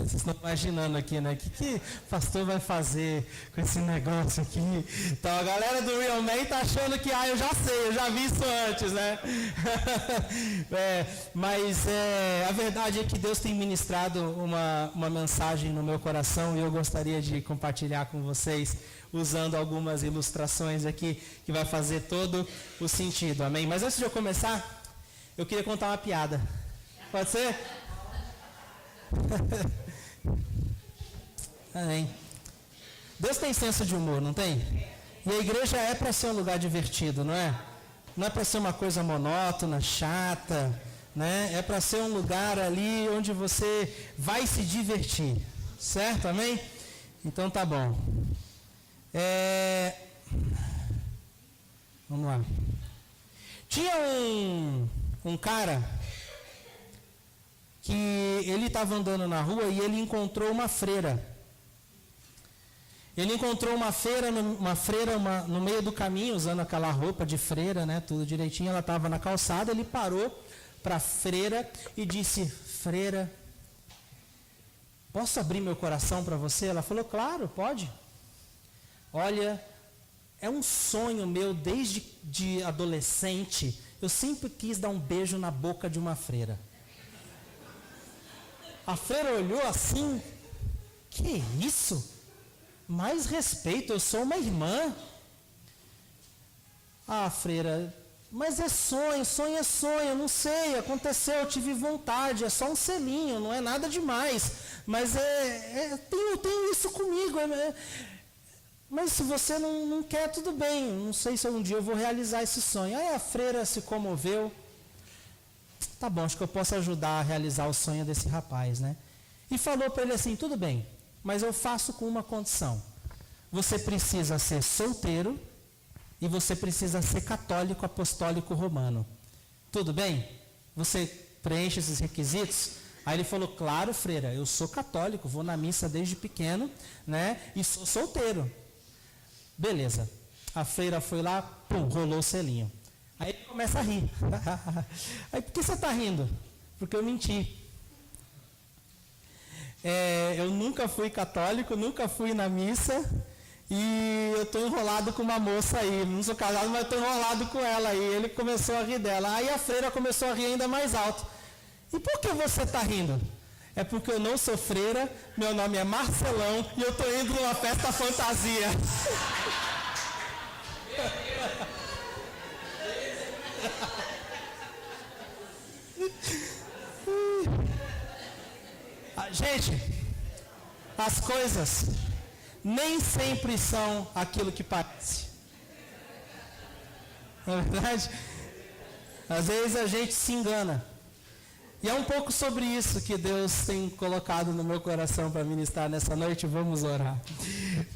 Vocês estão imaginando aqui, né? O que o pastor vai fazer com esse negócio aqui? Então a galera do Real Man tá achando que, eu já sei, eu já vi isso antes, né? Mas a verdade é que Deus tem ministrado uma mensagem no meu coração e eu gostaria de compartilhar com vocês, usando algumas ilustrações aqui, que vai fazer todo o sentido, amém? Mas antes de eu começar, eu queria contar uma piada. Pode ser? Amém. Deus tem senso de humor, não tem? E a igreja é para ser um lugar divertido, não é? Não é para ser uma coisa monótona, chata, né? É para ser um lugar ali onde você vai se divertir, certo? Amém? Então tá bom. Vamos lá. Tinha um cara que ele estava andando na rua e ele encontrou uma freira. Ele encontrou uma freira no meio do caminho, usando aquela roupa de freira, né, tudo direitinho. Ela estava na calçada, ele parou para a freira e disse: freira, posso abrir meu coração para você? Ela falou: claro, pode. Olha, é um sonho meu desde de adolescente. Eu sempre quis dar um beijo na boca de uma freira. A freira olhou assim: que isso? Mais respeito, eu sou uma irmã. Freira, mas é sonho é sonho, não sei, aconteceu, eu tive vontade, é só um selinho, não é nada demais. Mas tenho isso comigo. Mas se você não quer, tudo bem, não sei se um dia eu vou realizar esse sonho. Aí a freira se comoveu. Tá bom, acho que eu posso ajudar a realizar o sonho desse rapaz, né? E falou para ele assim: tudo bem, mas eu faço com uma condição. Você precisa ser solteiro e você precisa ser católico apostólico romano. Tudo bem? Você preenche esses requisitos? Aí ele falou: claro, freira, eu sou católico, vou na missa desde pequeno, né? E sou solteiro. Beleza. A freira foi lá, rolou o selinho. Aí ele começa a rir. Aí, por que você está rindo? Porque eu menti. Eu nunca fui católico, nunca fui na missa, e eu estou enrolado com uma moça aí. Não sou casado, mas estou enrolado com ela aí. Ele começou a rir dela. Aí a freira começou a rir ainda mais alto. E por que você está rindo? É porque eu não sou freira, meu nome é Marcelão e eu estou indo numa festa fantasia. Gente, as coisas nem sempre são aquilo que parece. Não é verdade? Às vezes a gente se engana. E é um pouco sobre isso que Deus tem colocado no meu coração para ministrar nessa noite. Vamos orar.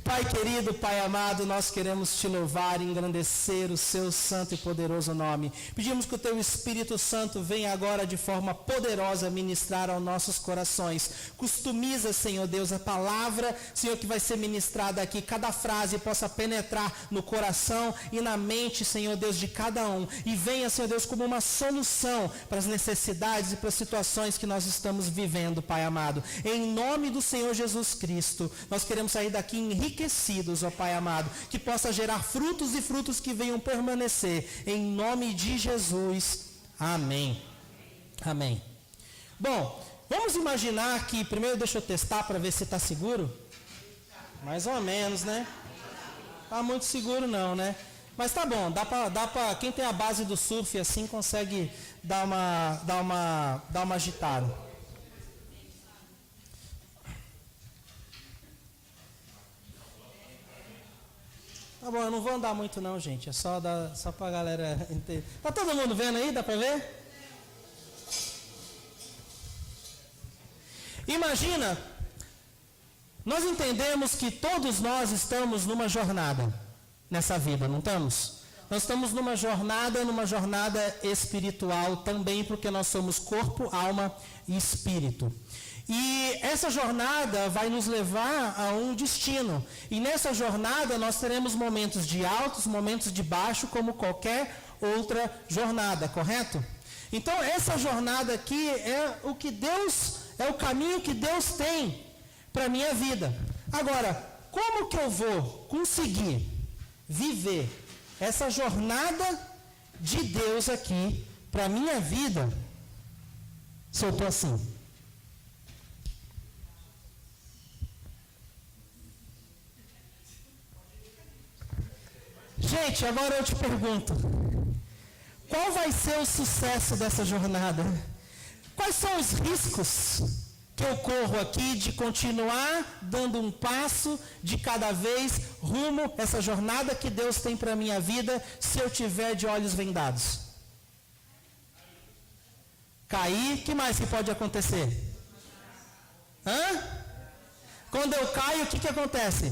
Pai querido, Pai amado, nós queremos te louvar e engrandecer o seu santo e poderoso nome. Pedimos que o teu Espírito Santo venha agora de forma poderosa ministrar aos nossos corações. Customiza, Senhor Deus, a palavra, Senhor, que vai ser ministrada aqui. Cada frase possa penetrar no coração e na mente, Senhor Deus, de cada um. E venha, Senhor Deus, como uma solução para as necessidades e para as situações que nós estamos vivendo, Pai amado. Em nome do Senhor Jesus Cristo, nós queremos sair daqui enriquecidos, ó Pai amado, que possa gerar frutos e frutos que venham permanecer. Em nome de Jesus. Amém. Amém. Bom, vamos imaginar que, primeiro deixa eu testar para ver se está seguro. Mais ou menos, né? Tá muito seguro não, né? Mas tá bom, dá pra, quem tem a base do surf assim consegue dar uma agitada. Tá bom, eu não vou andar muito não, gente, é só pra galera entender. Tá todo mundo vendo aí, dá pra ver? Imagina, nós entendemos que todos nós estamos numa jornada nessa vida, não estamos? Nós estamos numa jornada espiritual também, porque nós somos corpo, alma e espírito. E essa jornada vai nos levar a um destino. E nessa jornada nós teremos momentos de altos, momentos de baixo, como qualquer outra jornada, correto? Então essa jornada aqui é o que Deus É o caminho que Deus tem para a minha vida. Agora, como que eu vou conseguir viver essa jornada de Deus aqui para a minha vida se eu estou assim? Gente, agora eu te pergunto, qual vai ser o sucesso dessa jornada? Quais são os riscos que eu corro aqui de continuar dando um passo de cada vez rumo a essa jornada que Deus tem para a minha vida se eu tiver de olhos vendados? Cair, que mais que pode acontecer? Quando eu caio, o que acontece?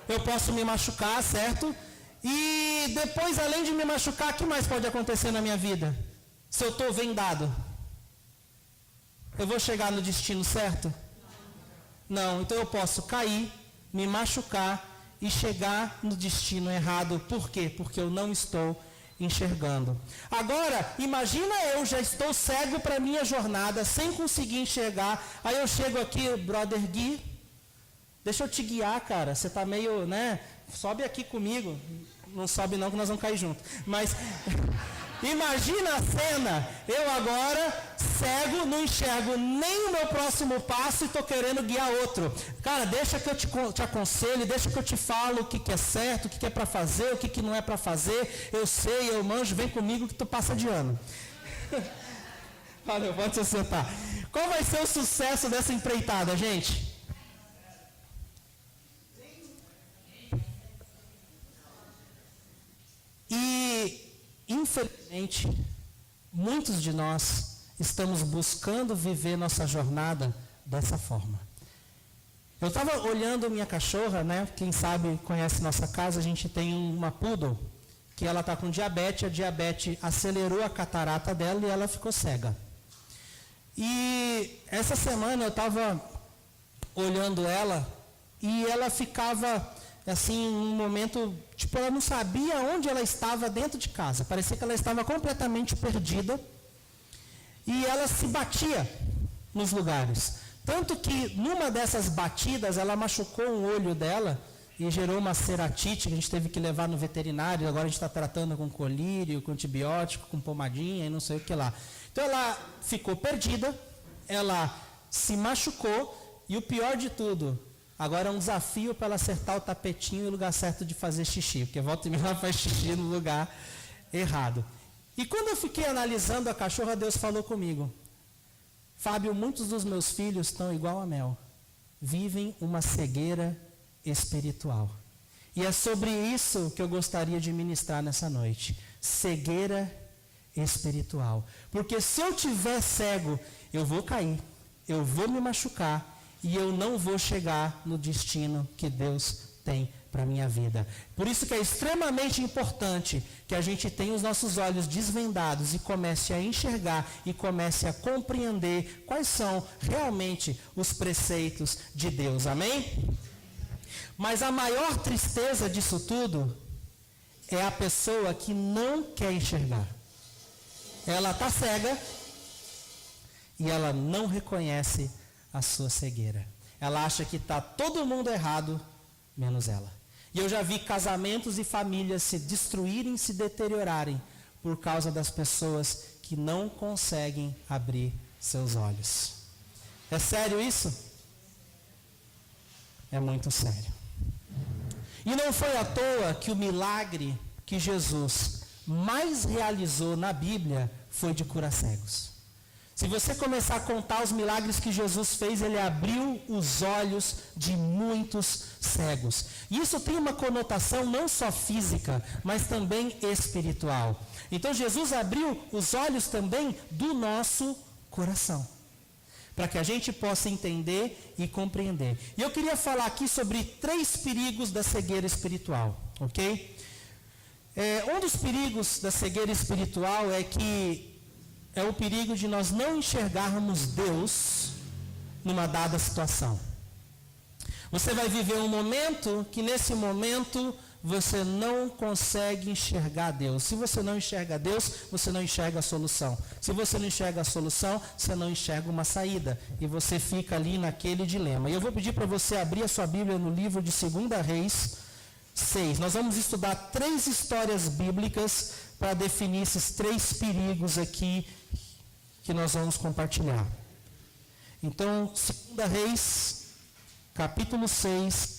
Eu posso me machucar, certo? E depois, além de me machucar, o que mais pode acontecer na minha vida? Se eu estou vendado, eu vou chegar no destino certo? Não, então eu posso cair, me machucar e chegar no destino errado. Por quê? Porque eu não estou enxergando. Agora, imagina eu já estou cego para a minha jornada, sem conseguir enxergar. Aí eu chego aqui, brother Gui, deixa eu te guiar, cara. Você está meio, né? Sobe aqui comigo. Não sobe não, que nós vamos cair junto. Mas imagina a cena, eu agora cego, não enxergo nem o meu próximo passo e estou querendo guiar outro. Cara, deixa que eu te aconselho, deixa que eu te falo o que é certo, o que é para fazer, o que não é para fazer. Eu sei, eu manjo, vem comigo que tu passa de ano. Valeu, pode se sentar. Qual vai ser o sucesso dessa empreitada, gente? E, infelizmente, muitos de nós estamos buscando viver nossa jornada dessa forma. Eu estava olhando minha cachorra, né? Quem sabe conhece nossa casa, a gente tem uma poodle, que ela está com diabetes, a diabetes acelerou a catarata dela e ela ficou cega. E essa semana eu estava olhando ela e ela ficava assim, um momento, tipo, ela não sabia onde ela estava dentro de casa. Parecia que ela estava completamente perdida. E ela se batia nos lugares. Tanto que, numa dessas batidas, ela machucou um olho dela e gerou uma ceratite que a gente teve que levar no veterinário. Agora a gente está tratando com colírio, com antibiótico, com pomadinha e não sei o que lá. Então ela ficou perdida, ela se machucou e o pior de tudo, agora é um desafio para ela acertar o tapetinho e o lugar certo de fazer xixi, porque volta e meia ela faz xixi no lugar errado. E quando eu fiquei analisando a cachorra, Deus falou comigo: Fábio, muitos dos meus filhos estão igual a Mel, vivem uma cegueira espiritual. E é sobre isso que eu gostaria de ministrar nessa noite. Cegueira espiritual. Porque se eu tiver cego, eu vou cair, eu vou me machucar, e eu não vou chegar no destino que Deus tem para a minha vida. Por isso que é extremamente importante que a gente tenha os nossos olhos desvendados e comece a enxergar e comece a compreender quais são realmente os preceitos de Deus. Amém? Mas a maior tristeza disso tudo é a pessoa que não quer enxergar. Ela está cega e ela não reconhece a sua cegueira. Ela acha que está todo mundo errado, menos ela. E eu já vi casamentos e famílias se destruírem, se deteriorarem, por causa das pessoas que não conseguem abrir seus olhos. É sério isso? É muito sério. E não foi à toa que o milagre que Jesus mais realizou na Bíblia foi de curar cegos. Se você começar a contar os milagres que Jesus fez, ele abriu os olhos de muitos cegos. E isso tem uma conotação não só física, mas também espiritual. Então Jesus abriu os olhos também do nosso coração, para que a gente possa entender e compreender. E eu queria falar aqui sobre 3 perigos da cegueira espiritual, ok? Um dos perigos da cegueira espiritual é o perigo de nós não enxergarmos Deus numa dada situação. Você vai viver um momento que nesse momento você não consegue enxergar Deus. Se você não enxerga Deus, você não enxerga a solução. Se você não enxerga a solução, você não enxerga uma saída. E você fica ali naquele dilema. E eu vou pedir para você abrir a sua Bíblia no livro de 2 Reis 6. Nós vamos estudar 3 histórias bíblicas para definir esses 3 perigos aqui que nós vamos compartilhar. Então, 2 Reis, capítulo 6.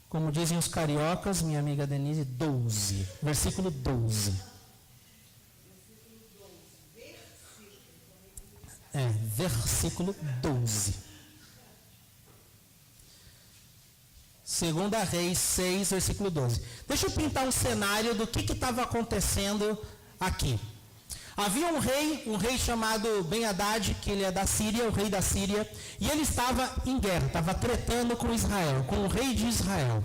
Como dizem os cariocas, minha amiga Denise, 12. Versículo 12. Versículo 12. 2 Reis 6, versículo 12. Deixa eu pintar um cenário do que estava acontecendo aqui. Havia um rei chamado Ben-Hadad, que ele é da Síria, o rei da Síria, e ele estava em guerra, estava tretando com Israel, com o rei de Israel.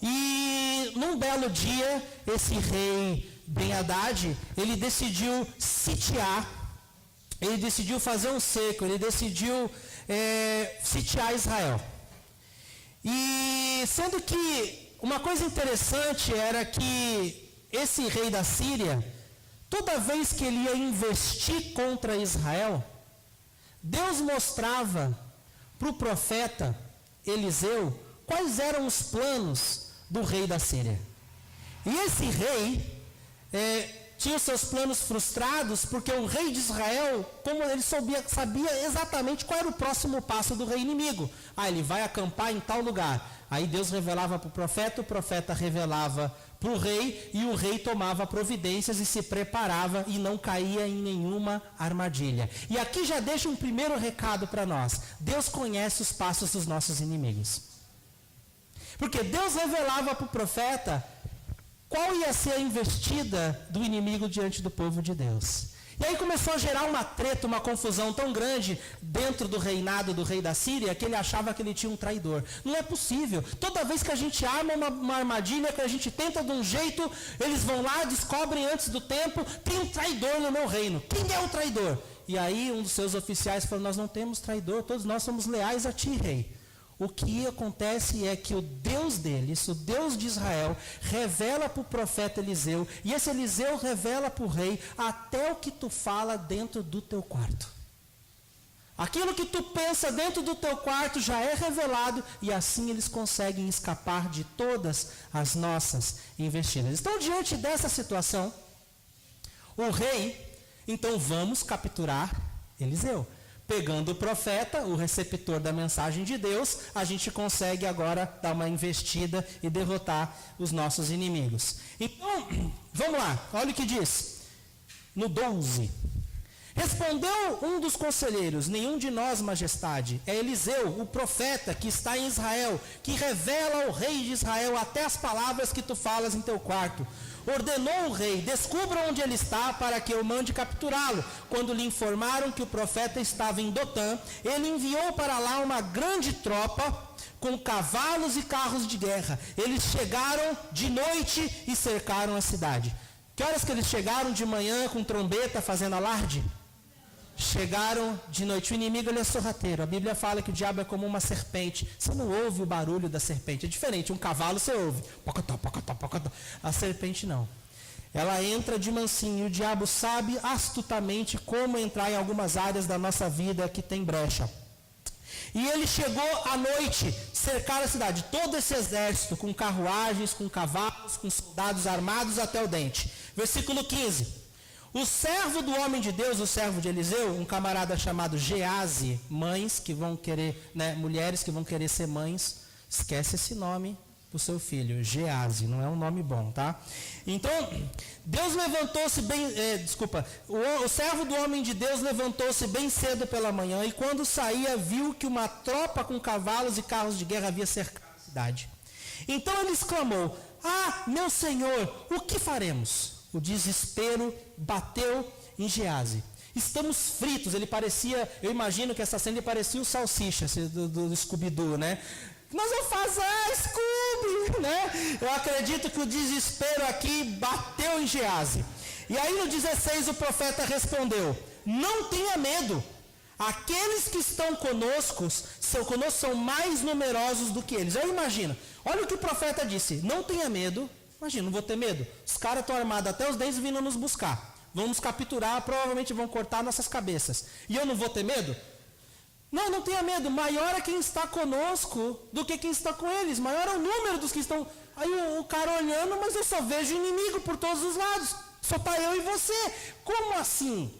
E num belo dia, esse rei Ben-Hadad, ele decidiu sitiar, ele decidiu fazer um cerco, ele decidiu sitiar Israel. E sendo que uma coisa interessante era que esse rei da Síria, toda vez que ele ia investir contra Israel, Deus mostrava para o profeta Eliseu quais eram os planos do rei da Síria. E esse rei tinha os seus planos frustrados, porque o rei de Israel, como ele sabia exatamente qual era o próximo passo do rei inimigo. Ele vai acampar em tal lugar. Aí Deus revelava para o profeta revelava para o rei, e o rei tomava providências e se preparava e não caía em nenhuma armadilha. E aqui já deixa um primeiro recado para nós. Deus conhece os passos dos nossos inimigos. Porque Deus revelava para o profeta qual ia ser a investida do inimigo diante do povo de Deus. E aí começou a gerar uma treta, uma confusão tão grande dentro do reinado do rei da Síria, que ele achava que ele tinha um traidor. Não é possível. Toda vez que a gente arma uma armadilha, que a gente tenta de um jeito, eles vão lá, descobrem antes do tempo, tem um traidor no meu reino. Quem é o traidor? E aí um dos seus oficiais falou, nós não temos traidor, todos nós somos leais a ti, rei. O que acontece é que o Deus deles, o Deus de Israel, revela para o profeta Eliseu, e esse Eliseu revela para o rei até o que tu fala dentro do teu quarto. Aquilo que tu pensa dentro do teu quarto já é revelado, e assim eles conseguem escapar de todas as nossas investidas. Então, diante dessa situação, o rei, então vamos capturar Eliseu. Pegando o profeta, o receptor da mensagem de Deus, a gente consegue agora dar uma investida e derrotar os nossos inimigos. Então, vamos lá, olha o que diz. No 12. Respondeu um dos conselheiros, nenhum de nós, majestade, é Eliseu, o profeta que está em Israel, que revela ao rei de Israel até as palavras que tu falas em teu quarto. Ordenou o rei, descubra onde ele está para que eu mande capturá-lo. Quando lhe informaram que o profeta estava em Dotã, ele enviou para lá uma grande tropa com cavalos e carros de guerra. Eles chegaram de noite e cercaram a cidade. Que horas que eles chegaram? De manhã com trombeta fazendo alarde? Chegaram de noite. O inimigo, ele é sorrateiro. A Bíblia fala que o diabo é como uma serpente. Você não ouve o barulho da serpente. É diferente. Um cavalo você ouve. Pocotó, pocotó, pocotó. A serpente não. Ela entra de mansinho. O diabo sabe astutamente como entrar em algumas áreas da nossa vida que tem brecha. E ele chegou à noite, cercar a cidade. Todo esse exército, com carruagens, com cavalos, com soldados armados até o dente. Versículo 15. O servo do homem de Deus, o servo de Eliseu, um camarada chamado Geazi, mães que vão querer, mulheres que vão querer ser mães, esquece esse nome do seu filho, Geazi, não é um nome bom, tá? Então, Deus levantou-se o servo do homem de Deus levantou-se bem cedo pela manhã, e quando saía, viu que uma tropa com cavalos e carros de guerra havia cercado a cidade. Então ele exclamou, meu senhor, o que faremos? O desespero bateu em Geazi. Estamos fritos. Ele parecia, eu imagino que essa cena ele parecia o Salsicha do Scooby-Doo, né? Nós vamos fazer Scooby, né? Eu acredito que o desespero aqui bateu em Geazi. E aí no 16 o profeta respondeu, não tenha medo. Aqueles que estão conosco são mais numerosos do que eles. Aí imagina, olha o que o profeta disse, não tenha medo. Imagina, não vou ter medo. Os caras estão armados até os dentes vindo nos buscar. Vão nos capturar, provavelmente vão cortar nossas cabeças. E eu não vou ter medo? Não tenha medo. Maior é quem está conosco do que quem está com eles. Maior é o número dos que estão... Aí o cara olhando, mas eu só vejo inimigo por todos os lados. Só está eu e você. Como assim?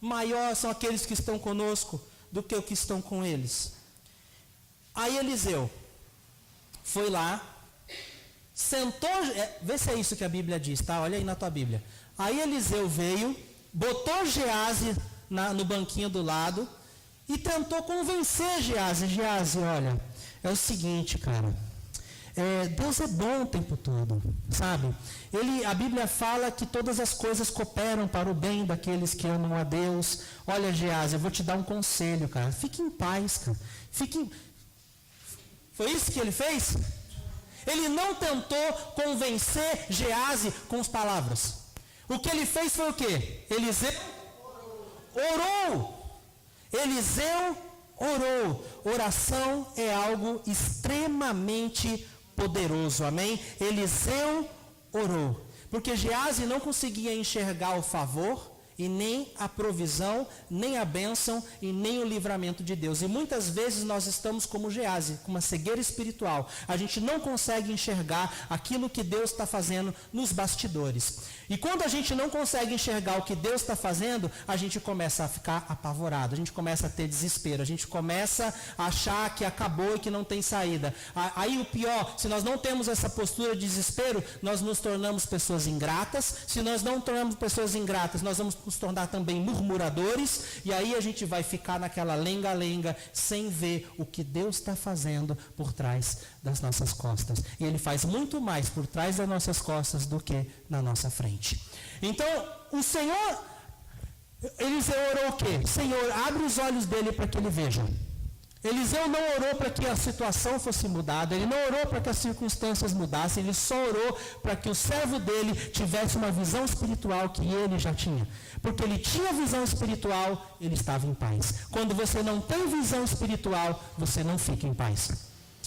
Maior são aqueles que estão conosco do que os que estão com eles. Aí Eliseu foi lá, sentou, vê se é isso que a Bíblia diz, tá? Olha aí na tua Bíblia. Aí Eliseu veio, botou Geazi no banquinho do lado e tentou convencer Geazi. Geazi, olha, é o seguinte, cara, Deus é bom o tempo todo, sabe? A Bíblia fala que todas as coisas cooperam para o bem daqueles que amam a Deus. Olha, Geazi, eu vou te dar um conselho, cara, fique em paz, cara, Foi isso que ele fez? Ele não tentou convencer Geazi com as palavras. O que ele fez foi o quê? Eliseu orou. Eliseu orou. Oração é algo extremamente poderoso, amém? Eliseu orou. Porque Geazi não conseguia enxergar o favor, e nem a provisão, nem a bênção e nem o livramento de Deus. E muitas vezes nós estamos como Geazi, com uma cegueira espiritual. A gente não consegue enxergar aquilo que Deus está fazendo nos bastidores. E quando a gente não consegue enxergar o que Deus está fazendo, a gente começa a ficar apavorado, a gente começa a ter desespero, a gente começa a achar que acabou e que não tem saída. Aí o pior, se nós não temos essa postura de desespero, nós nos tornamos pessoas ingratas. Se nós não tornamos pessoas ingratas, nós vamos nos tornar também murmuradores, e aí a gente vai ficar naquela lenga-lenga, sem ver o que Deus está fazendo por trás das nossas costas. E Ele faz muito mais por trás das nossas costas do que na nossa frente. Então, o Senhor, Eliseu orou o quê? Senhor, abre os olhos dele para que ele veja. Eliseu não orou para que a situação fosse mudada, ele não orou para que as circunstâncias mudassem, ele só orou para que o servo dele tivesse uma visão espiritual que ele já tinha. Porque ele tinha visão espiritual, ele estava em paz. Quando você não tem visão espiritual, você não fica em paz.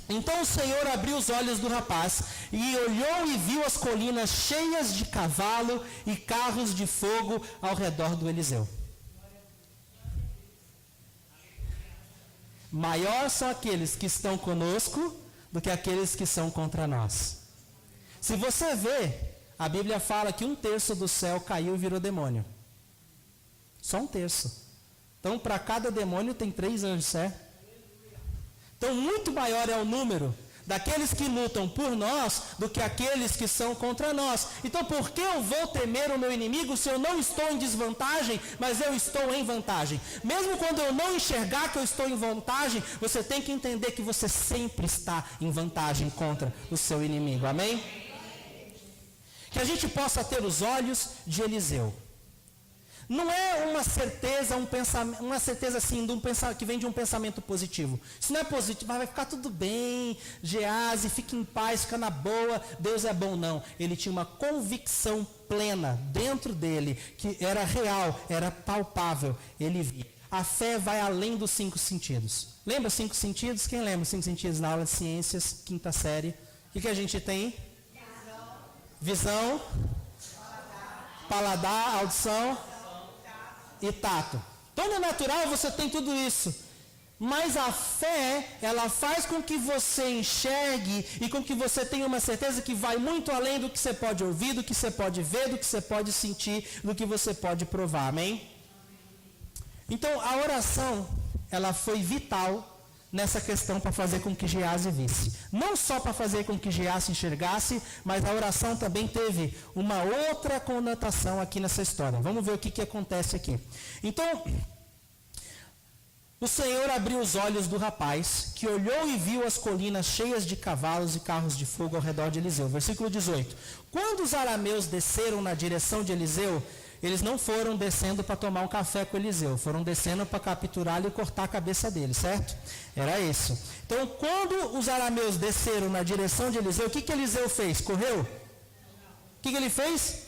Então o Senhor abriu os olhos do rapaz e olhou e viu as colinas cheias de cavalo e carros de fogo ao redor do Eliseu. Maior são aqueles que estão conosco do que aqueles que são contra nós. Se você vê, a Bíblia fala que 1/3 do céu caiu e virou demônio. Só 1/3. Então, para cada demônio tem 3 anjos, certo? Então, muito maior é o número daqueles que lutam por nós do que aqueles que são contra nós. Então, por que eu vou temer o meu inimigo se eu não estou em desvantagem, mas eu estou em vantagem? Mesmo quando eu não enxergar que eu estou em vantagem, você tem que entender que você sempre está em vantagem contra o seu inimigo. Amém? Que a gente possa ter os olhos de Eliseu. Não é uma certeza, uma certeza assim, que vem de um pensamento positivo. Se não é positivo, vai ficar tudo bem, Geazi, fica em paz, fica na boa, Deus é bom. Não, ele tinha uma convicção plena dentro dele, que era real, era palpável, ele via. A fé vai além dos 5 sentidos. Lembra 5 sentidos? Quem lembra 5 sentidos na aula de ciências, 5ª série? O que a gente tem? Visão, paladar, audição e tato. Então no natural você tem tudo isso. Mas a fé, ela faz com que você enxergue e com que você tenha uma certeza que vai muito além do que você pode ouvir, do que você pode ver, do que você pode sentir, do que você pode provar. Amém? Então a oração, ela foi vital nessa questão para fazer com que Geazi visse. Não só para fazer com que Geazi enxergasse, mas a oração também teve uma outra conotação aqui nessa história. Vamos ver o que acontece aqui. Então, o Senhor abriu os olhos do rapaz, que olhou e viu as colinas cheias de cavalos e carros de fogo ao redor de Eliseu. Versículo 18. Quando os arameus desceram na direção de Eliseu, eles não foram descendo para tomar um café com Eliseu, foram descendo para capturá-lo e cortar a cabeça dele, certo? Era isso. Então, quando os arameus desceram na direção de Eliseu, o que Eliseu fez? Correu? O que ele fez?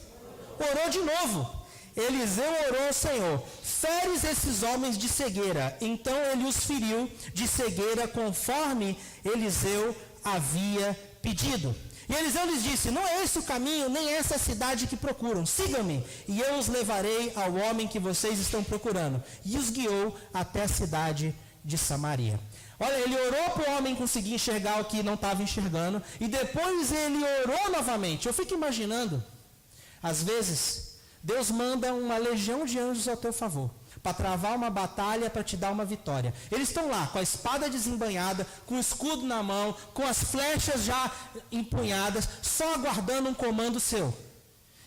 Orou de novo. Eliseu orou ao Senhor: feres esses homens de cegueira. Então ele os feriu de cegueira conforme Eliseu havia pedido. E Eliseu lhes disse: não é esse o caminho, nem essa a cidade que procuram. Sigam-me, e eu os levarei ao homem que vocês estão procurando. E os guiou até a cidade de Samaria. Olha, ele orou para o homem conseguir enxergar o que não estava enxergando. E depois ele orou novamente. Eu fico imaginando, às vezes, Deus manda uma legião de anjos ao teu favor, para travar uma batalha, para te dar uma vitória. Eles estão lá, com a espada desembainhada, com o escudo na mão, com as flechas já empunhadas, só aguardando um comando seu.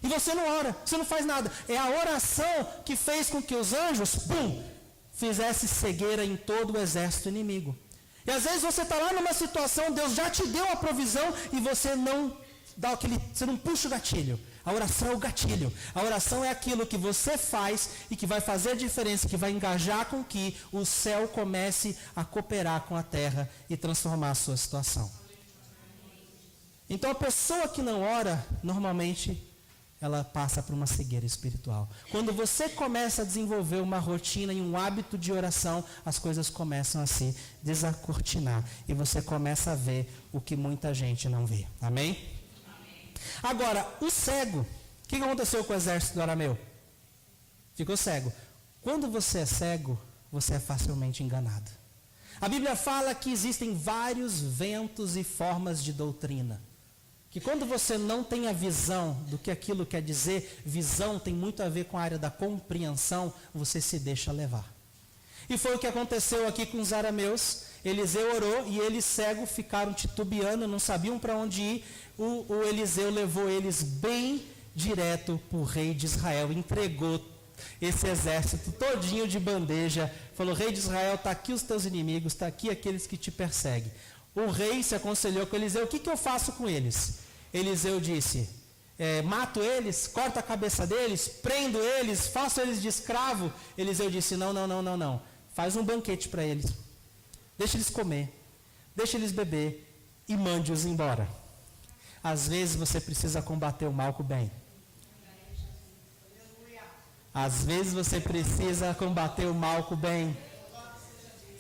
E você não ora, você não faz nada. É a oração que fez com que os anjos, fizesse cegueira em todo o exército inimigo. E às vezes você está lá numa situação, Deus já te deu a provisão e você não dá você não puxa o gatilho. A oração é o gatilho. A oração é aquilo que você faz e que vai fazer a diferença, que vai engajar com que o céu comece a cooperar com a terra e transformar a sua situação. Então a pessoa que não ora, normalmente ela passa por uma cegueira espiritual. Quando você começa a desenvolver uma rotina e um hábito de oração, as coisas começam a se desacortinar. E você começa a ver o que muita gente não vê. Amém? Agora, o cego, o que aconteceu com o exército do arameu? Ficou cego. Quando você é cego, você é facilmente enganado. A Bíblia fala que existem vários ventos e formas de doutrina. Que quando você não tem a visão do que aquilo quer dizer, visão tem muito a ver com a área da compreensão, você se deixa levar. E foi o que aconteceu aqui com os arameus. Eliseu orou e eles cegos ficaram titubeando, não sabiam para onde ir. O Eliseu levou eles bem direto para o rei de Israel, entregou esse exército todinho de bandeja, falou: rei de Israel, está aqui os teus inimigos, está aqui aqueles que te perseguem. O rei se aconselhou com Eliseu: o que eu faço com eles? Eliseu disse: mato eles, corto a cabeça deles, prendo eles, faço eles de escravo. Eliseu disse: não, faz um banquete para eles, deixa eles comer, deixa eles beber e mande-os embora. Às vezes você precisa combater o mal com o bem. Às vezes você precisa combater o mal com o bem.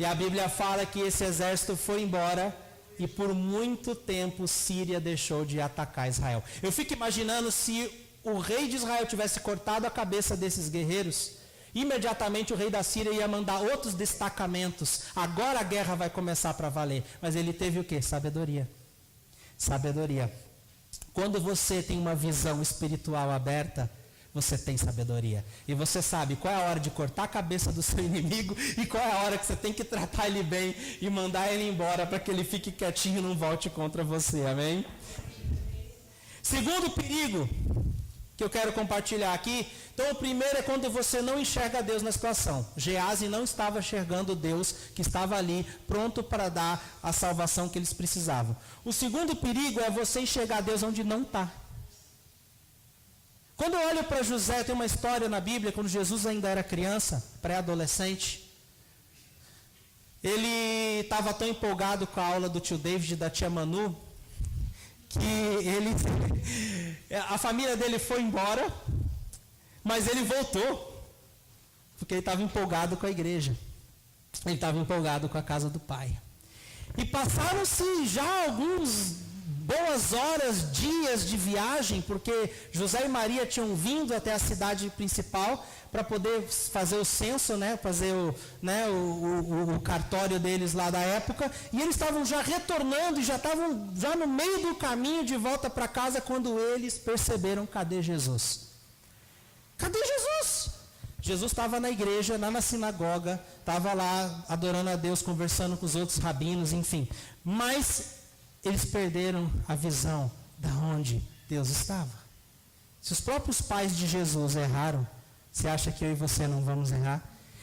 E a Bíblia fala que esse exército foi embora e por muito tempo Síria deixou de atacar Israel. Eu fico imaginando se o rei de Israel tivesse cortado a cabeça desses guerreiros, imediatamente o rei da Síria ia mandar outros destacamentos. Agora a guerra vai começar para valer. Mas ele teve o quê? Sabedoria. Sabedoria. Quando você tem uma visão espiritual aberta, você tem sabedoria. E você sabe qual é a hora de cortar a cabeça do seu inimigo e qual é a hora que você tem que tratar ele bem e mandar ele embora para que ele fique quietinho e não volte contra você. Amém? Segundo perigo que eu quero compartilhar aqui. Então, o primeiro é quando você não enxerga Deus na situação. Geazi não estava enxergando Deus que estava ali, pronto para dar a salvação que eles precisavam. O segundo perigo é você enxergar Deus onde não está. Quando eu olho para José, tem uma história na Bíblia, quando Jesus ainda era criança, pré-adolescente. Ele estava tão empolgado com a aula do tio David e da tia Manu, que a família dele foi embora, mas ele voltou, porque ele estava empolgado com a igreja. Ele estava empolgado com a casa do pai. E passaram-se já alguns boas horas, dias de viagem, porque José e Maria tinham vindo até a cidade principal para poder fazer o censo, fazer o cartório deles lá da época, e eles estavam já retornando e já estavam já no meio do caminho de volta para casa quando eles perceberam: cadê Jesus? Cadê Jesus? Jesus estava na igreja, lá na sinagoga, estava lá adorando a Deus, conversando com os outros rabinos, enfim. Mas eles perderam a visão de onde Deus estava. Se os próprios pais de Jesus erraram, você acha que eu e você não vamos errar?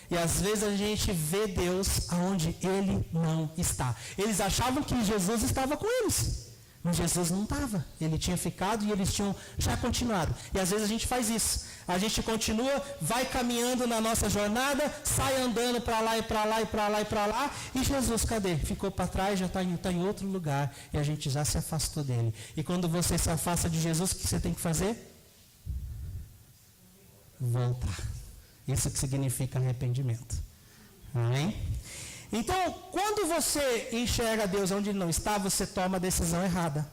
E às vezes a gente vê Deus aonde Ele não está. Eles achavam que Jesus estava com eles, mas Jesus não estava. Ele tinha ficado e eles tinham já continuado. E às vezes a gente faz isso. A gente continua, vai caminhando na nossa jornada, sai andando para lá e para lá e para lá e para lá. E Jesus, cadê? Ficou para trás, já está em outro lugar. E a gente já se afastou dele. E quando você se afasta de Jesus, o que você tem que fazer? voltar. Isso que significa arrependimento. Amém? Então, quando você enxerga Deus onde Ele não está, você toma a decisão errada.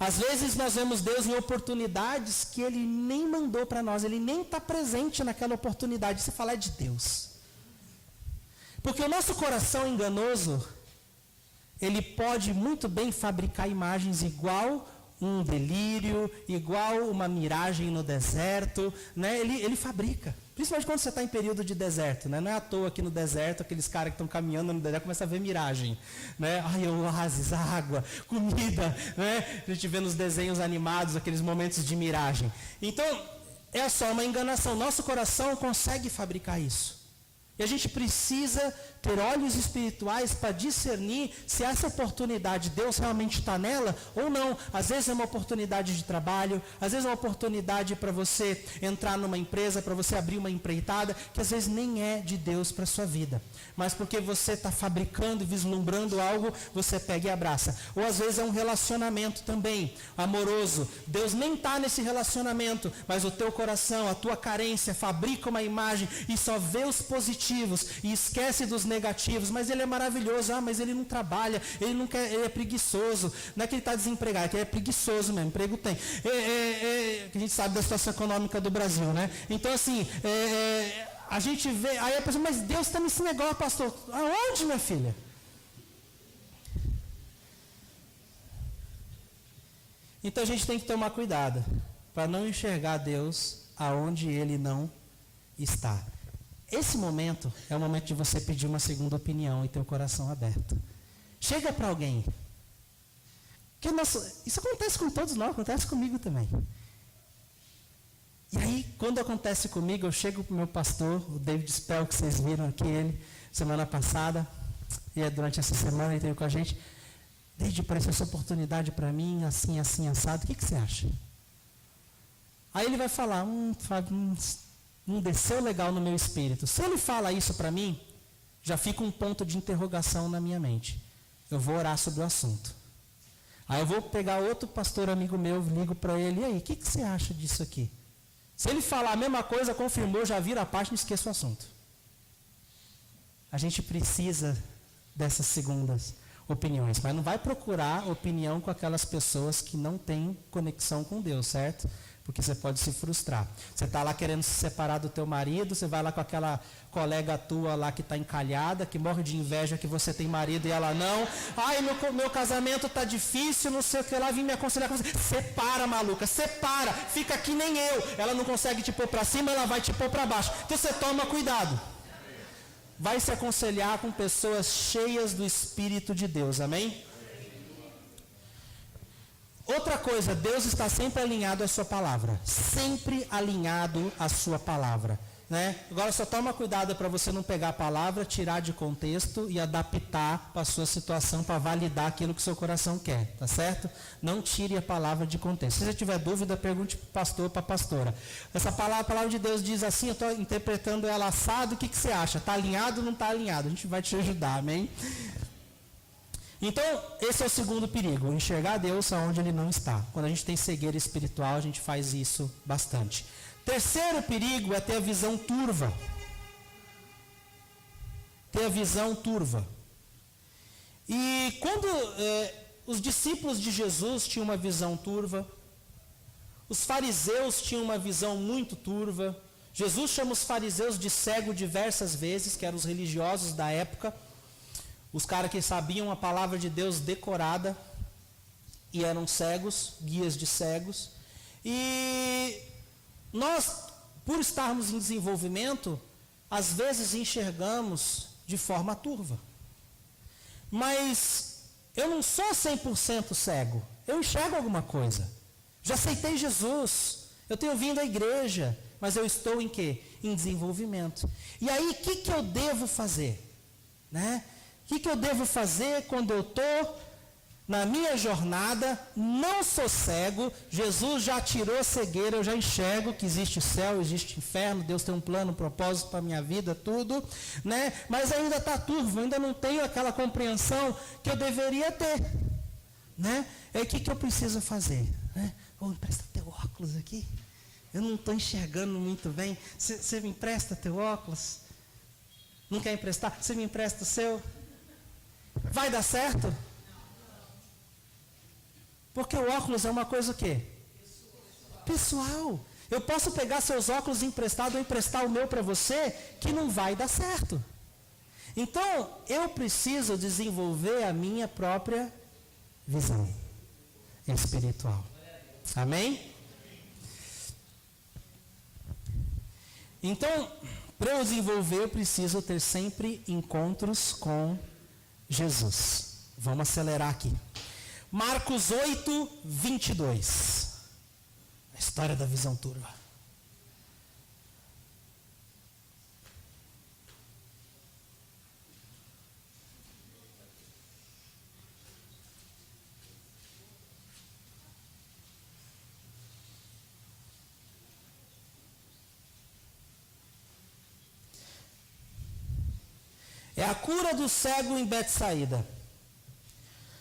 Às vezes nós vemos Deus em oportunidades que Ele nem mandou para nós, Ele nem está presente naquela oportunidade. Você fala, é de Deus. Porque o nosso coração enganoso, ele pode muito bem fabricar imagens igual um delírio, igual uma miragem no deserto, né? Ele fabrica. Principalmente quando você está em período de deserto, né? Não é à toa que no deserto, aqueles caras que estão caminhando no deserto começam a ver miragem, né? Ai, oásis, água, comida, né? A gente vê nos desenhos animados aqueles momentos de miragem. Então, é só uma enganação. Nosso coração consegue fabricar isso. E a gente precisa ter olhos espirituais para discernir se essa oportunidade, Deus realmente está nela ou não. Às vezes é uma oportunidade de trabalho, às vezes é uma oportunidade para você entrar numa empresa, para você abrir uma empreitada, que às vezes nem é de Deus para a sua vida. Mas porque você está fabricando e vislumbrando algo, você pega e abraça. Ou às vezes é um relacionamento também, amoroso. Deus nem está nesse relacionamento, mas o teu coração, a tua carência, fabrica uma imagem e só vê os positivos e esquece dos negativos. Mas ele é maravilhoso, mas ele não trabalha, ele não quer, ele é preguiçoso. Não é que ele está desempregado, é que ele é preguiçoso mesmo, emprego tem. A gente sabe da situação econômica do Brasil, né? Então assim, a gente vê, aí a pessoa, mas Deus está nesse negócio, pastor. Aonde, minha filha? Então a gente tem que tomar cuidado para não enxergar Deus aonde Ele não está. Esse momento é o momento de você pedir uma segunda opinião e ter o coração aberto. Chega para alguém. Isso acontece com todos nós, acontece comigo também. E aí, quando acontece comigo, eu chego para o meu pastor, o David Spell, que vocês viram aqui, ele, semana passada, e durante essa semana ele esteve com a gente. David, apareceu essa oportunidade para mim, assim, assim, assado, o que você acha? Aí ele vai falar, Fábio, não desceu legal no meu espírito. Se ele fala isso para mim, já fica um ponto de interrogação na minha mente. Eu vou orar sobre o assunto. Aí eu vou pegar outro pastor amigo meu, ligo para ele, e aí, o que você acha disso aqui? Se ele falar a mesma coisa, confirmou, já vira a página e esqueça o assunto. A gente precisa dessas segundas opiniões, mas não vai procurar opinião com aquelas pessoas que não têm conexão com Deus, certo? Porque você pode se frustrar. Você está lá querendo se separar do teu marido, você vai lá com aquela colega tua lá que está encalhada, que morre de inveja que você tem marido e ela não. Ai, meu casamento está difícil, não sei o que lá, vim me aconselhar com você. Separa, maluca, separa, fica aqui nem eu. Ela não consegue te pôr para cima, ela vai te pôr para baixo. Então você toma cuidado. Vai se aconselhar com pessoas cheias do Espírito de Deus, amém? Outra coisa, Deus está sempre alinhado à sua palavra. Sempre alinhado à sua palavra. Né? Agora só toma cuidado para você não pegar a palavra, tirar de contexto e adaptar para a sua situação, para validar aquilo que o seu coração quer. Tá certo? Não tire a palavra de contexto. Se você tiver dúvida, pergunte para o pastor, para a pastora. Essa palavra, a palavra de Deus diz assim, eu estou interpretando ela assado, o que você acha? Está alinhado ou não está alinhado? A gente vai te ajudar, amém? Então, esse é o segundo perigo, enxergar Deus aonde Ele não está. Quando a gente tem cegueira espiritual, a gente faz isso bastante. Terceiro perigo é ter a visão turva. Ter a visão turva. E quando os discípulos de Jesus tinham uma visão turva, os fariseus tinham uma visão muito turva. Jesus chama os fariseus de cego diversas vezes, que eram os religiosos da época. Os caras que sabiam a palavra de Deus decorada e eram cegos, guias de cegos. E nós, por estarmos em desenvolvimento, às vezes enxergamos de forma turva. Mas eu não sou 100% cego. Eu enxergo alguma coisa. Já aceitei Jesus. Eu tenho vindo à igreja. Mas eu estou em quê? Em desenvolvimento. E aí, o que eu devo fazer? Né? O que eu devo fazer quando eu estou na minha jornada, não sou cego, Jesus já tirou a cegueira, eu já enxergo que existe céu, existe inferno, Deus tem um plano, um propósito para a minha vida, tudo, né? Mas ainda está turvo, ainda não tenho aquela compreensão que eu deveria ter, né? É o que eu preciso fazer, né? Empresta teu óculos aqui. eu não estou enxergando muito bem. Você me empresta teu óculos? Não quer emprestar? Você me empresta o seu? Vai dar certo? Porque o óculos é uma coisa o quê? Pessoal. Eu posso pegar seus óculos emprestados ou emprestar o meu para você, que não vai dar certo. Então, eu preciso desenvolver a minha própria visão espiritual. Amém? Então, para eu desenvolver, eu preciso ter sempre encontros com Jesus. Vamos acelerar aqui. Marcos 8, 22. A história da visão turva. É a cura do cego em Betsaída.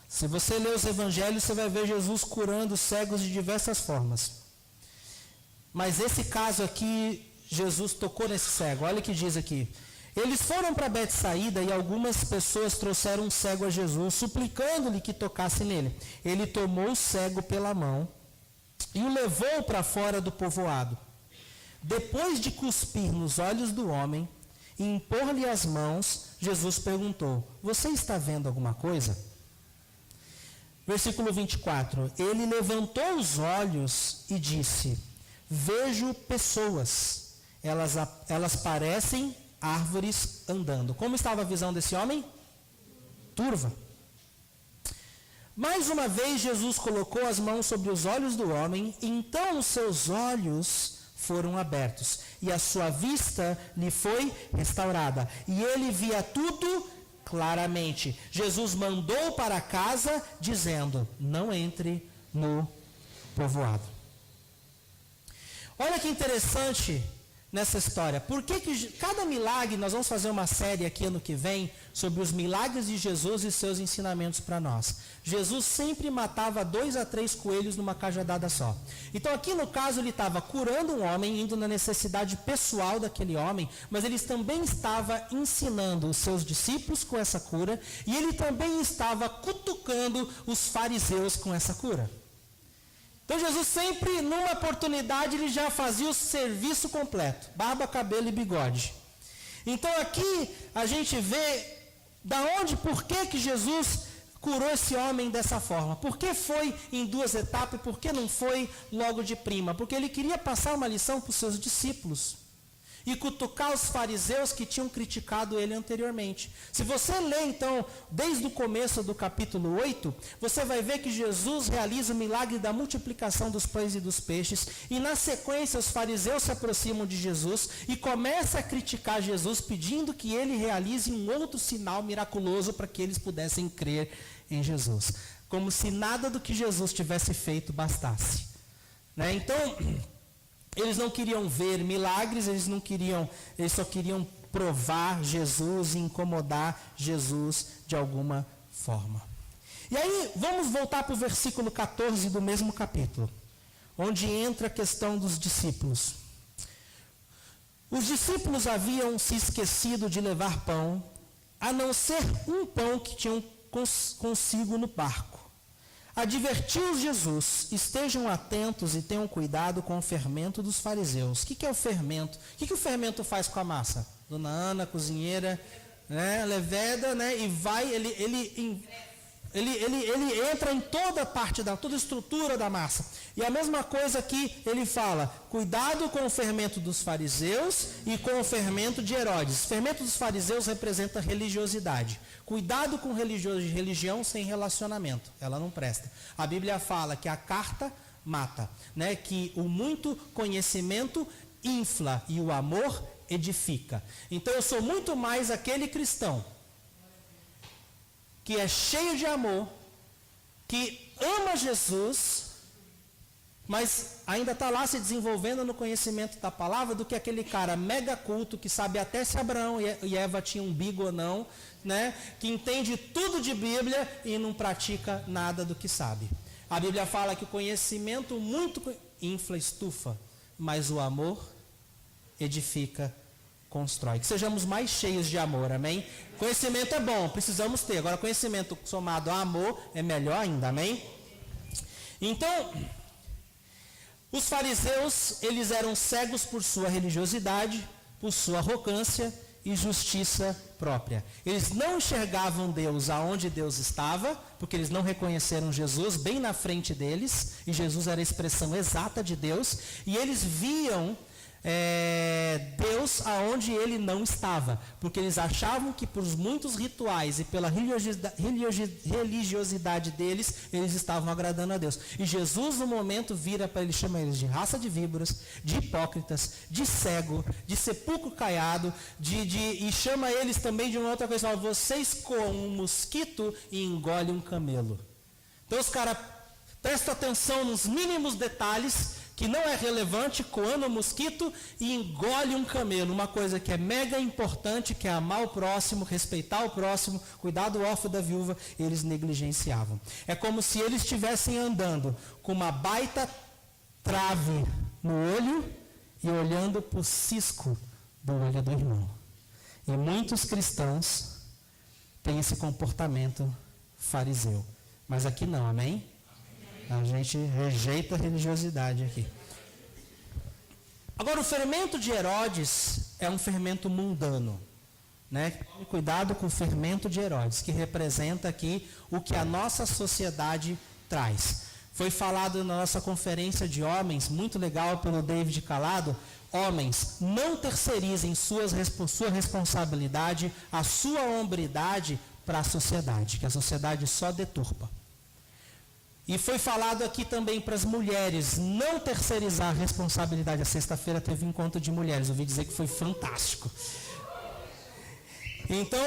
Se você ler os evangelhos, você vai ver Jesus curando cegos de diversas formas. Mas esse caso aqui, Jesus tocou nesse cego. Olha o que diz aqui. Eles foram para Betsaída e algumas pessoas trouxeram um cego a Jesus, suplicando-lhe que tocasse nele. Ele tomou o cego pela mão e o levou para fora do povoado. Depois de cuspir nos olhos do homem e impor-lhe as mãos, Jesus perguntou: você está vendo alguma coisa? Versículo 24. Ele levantou os olhos e disse: vejo pessoas, elas parecem árvores andando. Como estava a visão desse homem? Turva. Mais uma vez Jesus colocou as mãos sobre os olhos do homem, então os seus olhos foram abertos, e a sua vista lhe foi restaurada, e ele via tudo claramente. Jesus mandou para casa, dizendo: não entre no povoado. Olha que interessante nessa história. Por que cada milagre, nós vamos fazer uma série aqui ano que vem, sobre os milagres de Jesus e seus ensinamentos para nós. Jesus sempre matava 2 a 3 coelhos numa cajadada só. Então aqui no caso ele estava curando um homem, indo na necessidade pessoal daquele homem, mas ele também estava ensinando os seus discípulos com essa cura, e ele também estava cutucando os fariseus com essa cura. Então Jesus sempre, numa oportunidade, ele já fazia o serviço completo. Barba, cabelo e bigode. Então aqui a gente vê por que Jesus curou esse homem dessa forma. Por que foi em 2 etapas e por que não foi logo de prima? Porque ele queria passar uma lição para os seus discípulos e cutucar os fariseus que tinham criticado ele anteriormente. Se você ler, então, desde o começo do capítulo 8, você vai ver que Jesus realiza o milagre da multiplicação dos pães e dos peixes, e na sequência os fariseus se aproximam de Jesus e começam a criticar Jesus, pedindo que ele realize um outro sinal miraculoso para que eles pudessem crer em Jesus. Como se nada do que Jesus tivesse feito bastasse. Né? Então, eles não queriam ver milagres, eles só queriam provar Jesus e incomodar Jesus de alguma forma. E aí, vamos voltar para o versículo 14 do mesmo capítulo, onde entra a questão dos discípulos. Os discípulos haviam se esquecido de levar pão, a não ser um pão que tinham consigo no barco. Advertiu Jesus: estejam atentos e tenham cuidado com o fermento dos fariseus. O que é o fermento? O que o fermento faz com a massa? Dona Ana, cozinheira, né, leveda, né, e vai, ele entra em toda a parte toda a estrutura da massa. E a mesma coisa aqui ele fala: cuidado com o fermento dos fariseus e com o fermento de Herodes. O fermento dos fariseus representa religiosidade. Cuidado com religião sem relacionamento, ela não presta. A Bíblia fala que a carta mata, né? Que o muito conhecimento infla e o amor edifica. Então eu sou muito mais aquele cristão que é cheio de amor, que ama Jesus, mas ainda está lá se desenvolvendo no conhecimento da palavra, do que aquele cara mega culto que sabe até se Abraão e Eva tinham umbigo ou não, né? Que entende tudo de Bíblia e não pratica nada do que sabe. A Bíblia fala que o conhecimento muito infla, estufa, mas o amor edifica, constrói. Que sejamos mais cheios de amor, amém? Conhecimento é bom, precisamos ter. Agora, conhecimento somado a amor é melhor ainda, amém? Então, os fariseus, eles eram cegos por sua religiosidade, por sua arrogância e justiça própria. Eles não enxergavam Deus aonde Deus estava, porque eles não reconheceram Jesus bem na frente deles, e Jesus era a expressão exata de Deus, e eles viam Deus aonde ele não estava, porque eles achavam que por muitos rituais e pela religiosidade deles, eles estavam agradando a Deus. E Jesus, no momento, vira para eles, chama eles de raça de víboras, de hipócritas, de cego, de sepulcro caiado, e chama eles também de uma outra coisa, fala, vocês comem um mosquito e engolem um camelo. Então os caras prestam atenção nos mínimos detalhes, que não é relevante, coando um mosquito e engole um camelo. Uma coisa que é mega importante, que é amar o próximo, respeitar o próximo, cuidar do órfão da viúva, eles negligenciavam. É como se eles estivessem andando com uma baita trave no olho e olhando para o cisco do olho do irmão. E muitos cristãos têm esse comportamento fariseu. Mas aqui não, amém? A gente rejeita a religiosidade aqui. Agora, o fermento de Herodes é um fermento mundano, né? Cuidado com o fermento de Herodes, que representa aqui o que a nossa sociedade traz. Foi falado na nossa conferência de homens, muito legal pelo David Calado. Homens, não terceirizem sua responsabilidade, a sua hombridade para a sociedade, que a sociedade só deturpa. E foi falado aqui também para as mulheres, não terceirizar a responsabilidade. A sexta-feira teve um encontro de mulheres, ouvi dizer que foi fantástico. Então,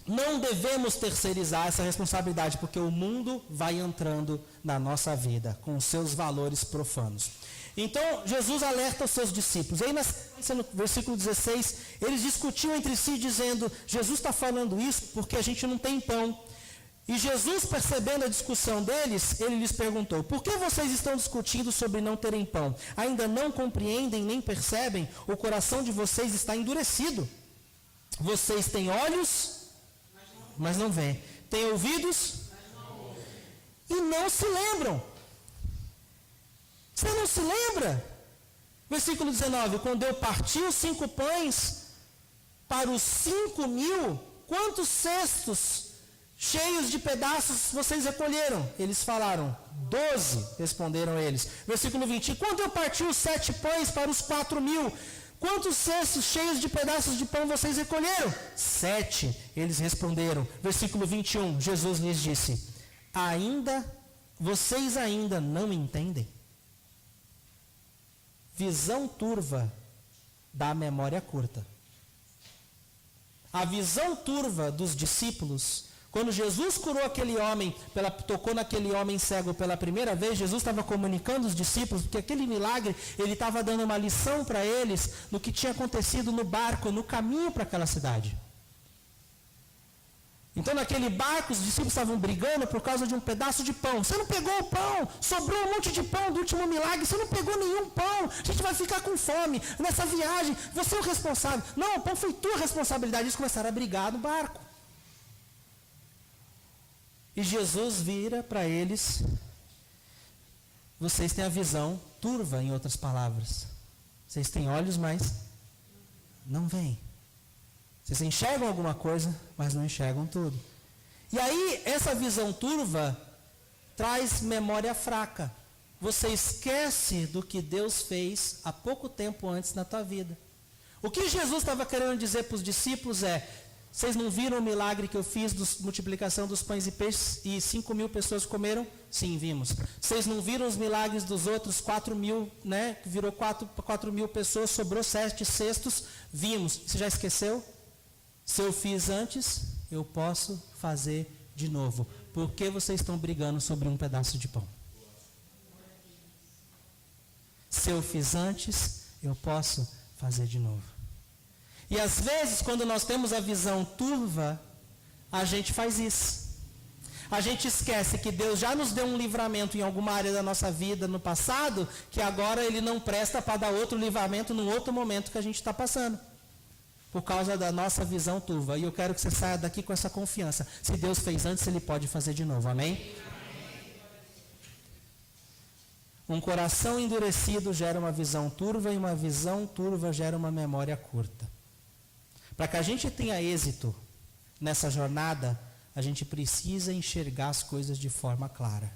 não devemos terceirizar essa responsabilidade, porque o mundo vai entrando na nossa vida, com os seus valores profanos. Então, Jesus alerta os seus discípulos. Aí, no versículo 16, eles discutiam entre si, dizendo, Jesus está falando isso porque a gente não tem pão. E Jesus, percebendo a discussão deles, ele lhes perguntou, por que vocês estão discutindo sobre não terem pão? Ainda não compreendem nem percebem? O coração de vocês está endurecido. Vocês têm olhos, mas não veem. Têm ouvidos, e não se lembram. Você não se lembra? Versículo 19, quando eu parti os 5 pães para os 5.000, quantos cestos cheios de pedaços vocês recolheram? Eles falaram, 12, responderam eles. Versículo 20, quando eu parti os 7 pães para os 4.000, quantos cestos cheios de pedaços de pão vocês recolheram? 7, eles responderam. Versículo 21, Jesus lhes disse, vocês ainda não entendem? Visão turva dá memória curta. A visão turva dos discípulos, quando Jesus curou aquele homem, tocou naquele homem cego pela primeira vez, Jesus estava comunicando aos discípulos, porque aquele milagre, ele estava dando uma lição para eles, no que tinha acontecido no barco, no caminho para aquela cidade. Então naquele barco, os discípulos estavam brigando por causa de um pedaço de pão. Você não pegou o pão, sobrou um monte de pão do último milagre, você não pegou nenhum pão, a gente vai ficar com fome nessa viagem, você é o responsável. Não, o pão foi tua responsabilidade. Eles começaram a brigar no barco. E Jesus vira para eles, vocês têm a visão turva, em outras palavras. Vocês têm olhos, mas não veem. Vocês enxergam alguma coisa, mas não enxergam tudo. E aí, essa visão turva traz memória fraca. Você esquece do que Deus fez há pouco tempo antes na tua vida. O que Jesus estava querendo dizer para os discípulos é, vocês não viram o milagre que eu fiz da multiplicação dos pães e peixes e 5.000 pessoas comeram? Sim, vimos. Vocês não viram os milagres dos outros 4.000, né? Que virou 4.000 pessoas, sobrou 7 cestos? Vimos. Você já esqueceu? Se eu fiz antes, eu posso fazer de novo. Por que vocês estão brigando sobre um pedaço de pão? Se eu fiz antes, eu posso fazer de novo. E às vezes, quando nós temos a visão turva, a gente faz isso. A gente esquece que Deus já nos deu um livramento em alguma área da nossa vida no passado, que agora Ele não presta para dar outro livramento num outro momento que a gente está passando. Por causa da nossa visão turva. E eu quero que você saia daqui com essa confiança. Se Deus fez antes, Ele pode fazer de novo. Amém? Um coração endurecido gera uma visão turva e uma visão turva gera uma memória curta. Para que a gente tenha êxito nessa jornada, a gente precisa enxergar as coisas de forma clara.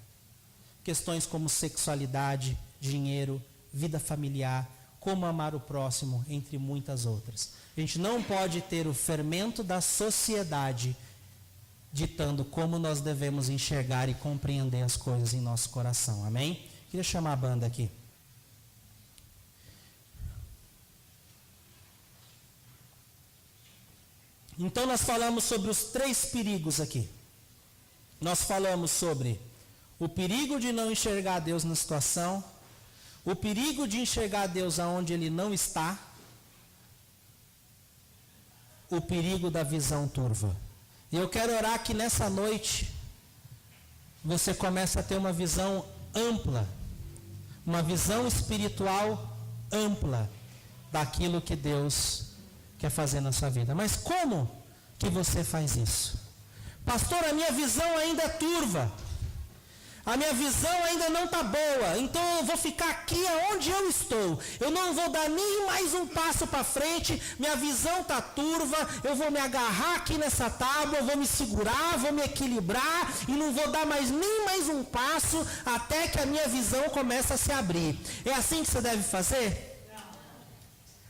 Questões como sexualidade, dinheiro, vida familiar, como amar o próximo, entre muitas outras. A gente não pode ter o fermento da sociedade ditando como nós devemos enxergar e compreender as coisas em nosso coração. Amém? Queria chamar a banda aqui. Então nós falamos sobre os 3 perigos aqui. Nós falamos sobre o perigo de não enxergar Deus na situação, o perigo de enxergar Deus aonde Ele não está, o perigo da visão turva. E eu quero orar que nessa noite você comece a ter uma visão ampla, uma visão espiritual ampla daquilo que Deus quer fazer na sua vida. Mas como que você faz isso? Pastor, a minha visão ainda é turva. A minha visão ainda não está boa. Então eu vou ficar aqui onde eu estou. Eu não vou dar nem mais um passo para frente. Minha visão está turva. Eu vou me agarrar aqui nessa tábua. Eu vou me segurar, vou me equilibrar. E não vou dar nem mais um passo até que a minha visão comece a se abrir. É assim que você deve fazer?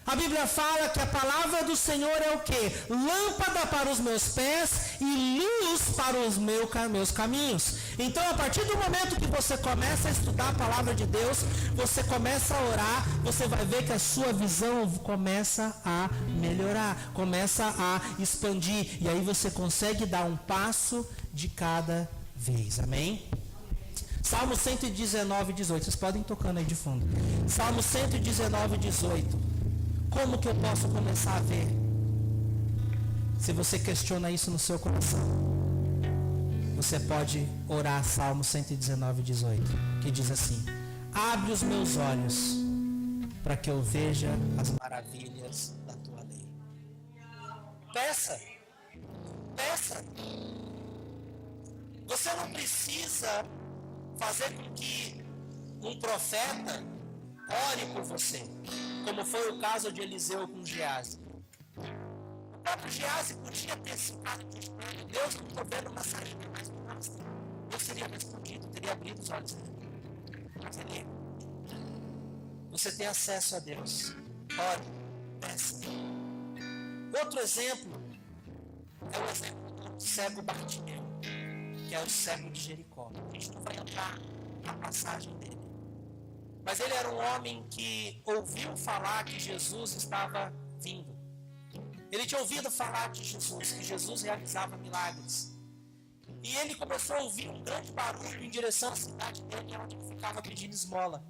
A Bíblia fala que a palavra do Senhor é o quê? Lâmpada para os meus pés e luz para os meus caminhos. Então, a partir do momento que você começa a estudar a palavra de Deus, você começa a orar, você vai ver que a sua visão começa a melhorar, começa a expandir. E aí você consegue dar um passo de cada vez. Amém? Salmo 119, 18. Vocês podem ir tocando aí de fundo. Salmo 119, 18. Como que eu posso começar a ver? Se você questiona isso no seu coração, você pode orar Salmo 119, 18, que diz assim: abre os meus olhos para que eu veja as maravilhas da tua lei. Peça. Você não precisa fazer com que um profeta ore por você, como foi o caso de Eliseu com Geazi. O próprio Geazi podia ter ficado desesperado. Deus, não estou vendo uma saída mais próxima. Eu seria respondido, teria abrido os olhos dele. Mas você tem acesso a Deus. Ore, peça. Outro exemplo é o exemplo do cego Bartimeu, que é o cego de Jericó. A gente não vai entrar na passagem dele. Mas ele era um homem que ouviu falar que Jesus estava vindo. Ele tinha ouvido falar de Jesus, que Jesus realizava milagres. E ele começou a ouvir um grande barulho em direção à cidade dele, onde ele ficava pedindo esmola.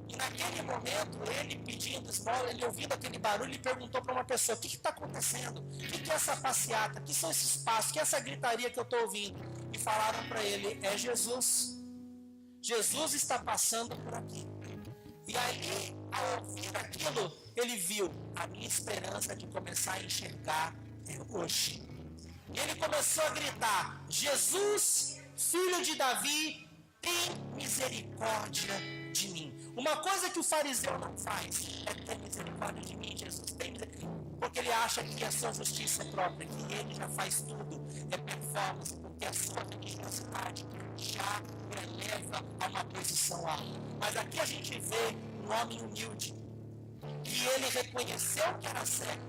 E naquele momento, ele pedindo esmola, ele ouvindo aquele barulho, ele perguntou para uma pessoa: o que está acontecendo? O que é essa passeata? O que são esses passos? O que é essa gritaria que eu estou ouvindo? E falaram para ele: é Jesus. Jesus está passando por aqui. E aí, ao ouvir aquilo, ele viu: a minha esperança de começar a enxergar é hoje. E ele começou a gritar: Jesus, filho de Davi, tem misericórdia de mim. Uma coisa que o fariseu não faz é ter misericórdia de mim. Jesus tem misericórdia, porque ele acha que a sua justiça própria, que ele já faz tudo, é performance, porque a sua religiosidade já eleva a uma posição alta. Mas aqui a gente vê um homem humilde, que ele reconheceu que era cego,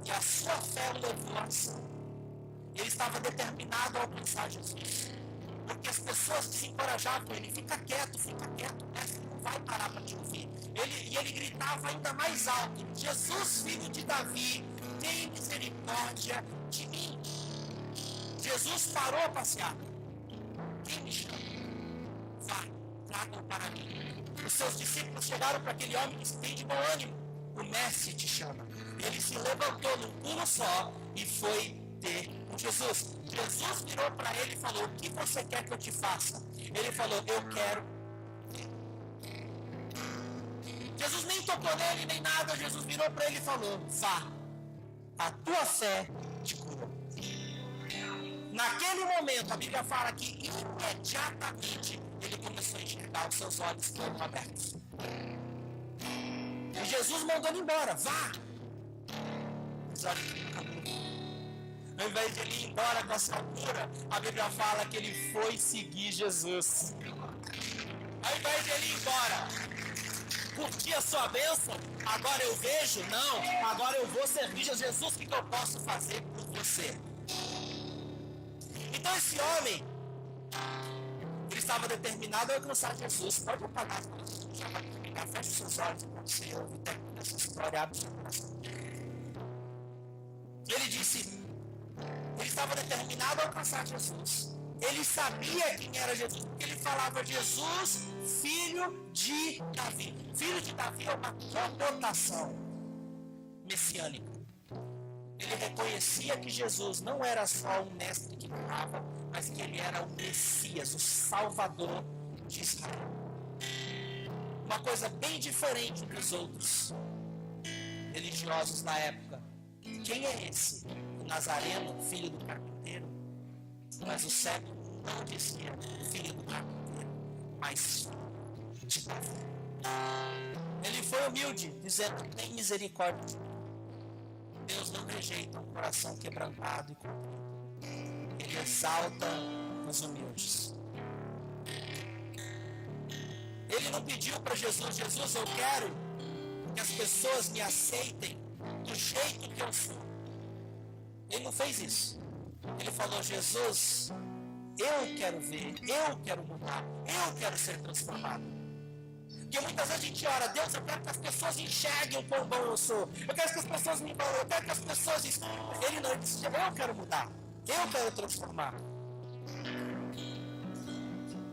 e a sua fé o levou à ação. Ele estava determinado a alcançar Jesus, porque as pessoas desencorajavam ele: fica quieto, ele não vai parar para te ouvir. E ele gritava ainda mais alto: Jesus, filho de Davi, tem misericórdia de mim. Jesus parou a passeata. Quem me chama? Vai, tragam para mim. Os seus discípulos chegaram para aquele homem e disse: tem de bom ânimo, o mestre te chama. Ele se levantou num pulo só e foi ter com Jesus. Jesus virou para ele e falou: o que você quer que eu te faça? Ele falou: eu quero. Jesus nem tocou nele, nem nada. Jesus virou para ele e falou: vá, a tua fé te curou. Naquele momento, a Bíblia fala que imediatamente ele começou a enxergar, os seus olhos foram abertos. E Jesus mandou ele embora: vá. Os olhos abriram. Ao invés de ele ir embora com essa cura, a Bíblia fala que ele foi seguir Jesus. Ao invés de ele ir embora, curtir a sua bênção, agora eu vejo, não, agora eu vou servir Jesus. O que eu posso fazer por você? Então esse homem, ele estava determinado a alcançar Jesus. Pode apagar as luzes, já vai terminar, fecha os seus olhos enquanto você ouve essa história, abre o seu coração. Ele disse, ele estava determinado a alcançar Jesus. Ele sabia quem era Jesus, porque ele falava: Jesus, filho de Davi. Filho de Davi é uma conotação messiânica. Ele reconhecia que Jesus não era só um mestre que curava, mas que ele era o Messias, o Salvador de Israel. Uma coisa bem diferente dos outros religiosos da época. Quem é esse? O Nazareno, filho do carpinteiro? Mas o cego não dizia filho do carpinteiro, mas de Davi. Ele foi humilde, dizendo: tem misericórdia de mim. Deus não rejeita um coração quebrantado e contrito. Ele exalta os humildes. Ele não pediu para Jesus: Jesus, eu quero que as pessoas me aceitem do jeito que eu sou. Ele não fez isso. Ele falou: Jesus, eu quero ver, eu quero mudar, eu quero ser transformado. Porque muitas vezes a gente ora: Deus, eu quero que as pessoas enxerguem o quão bom eu sou. Eu quero que as pessoas me valorem, eu quero que as pessoas... Ele não, ele disse: eu quero mudar, eu quero transformar.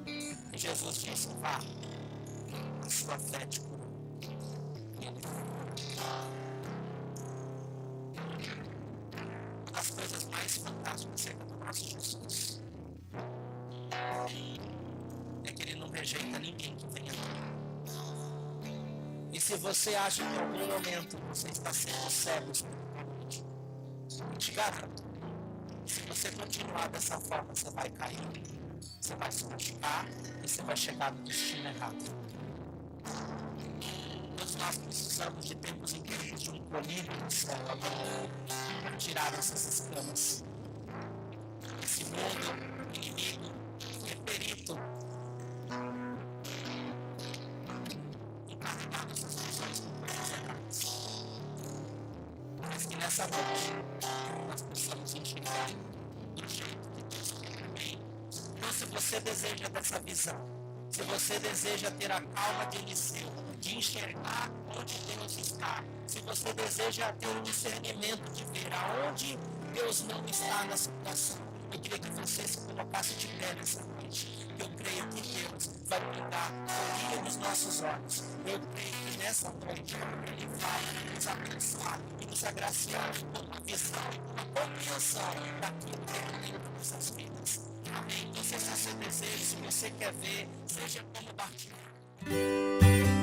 E Jesus disse: vá, a sua fé te curou. E ele foi. Uma das coisas mais fantásticas acerca do nosso Jesus é que ele não rejeita ninguém que venha a ele. E se você acha que em algum momento você está sendo cego espiritualmente, eu te garanto, se você continuar dessa forma, você vai cair, você vai se machucar e você vai chegar no destino errado. Todos nós precisamos de tempos em tempos de um colírio do céu para tirar essas escamas. Esse mundo inimigo é perito em carregar essas pessoas com coisas erradas. Mas que nessa noite nós possamos enxergar do jeito que Deus quer também. Então, se você deseja dessa visão, se você deseja ter a calma de Eliseu, de enxergar onde Deus está, se você deseja ter o discernimento de ver aonde Deus não está na situação, eu queria que você se colocasse de pé nessa noite. Eu creio que Deus vai pintar o brilho nos nossos olhos. Eu creio que nessa noite Ele vai nos abençoar e nos agraciar com uma visão, uma compreensão daquilo que Ele tem para nossas vidas. Amém? Então, se esse é seu desejo, se você quer ver, seja como Bartimeu.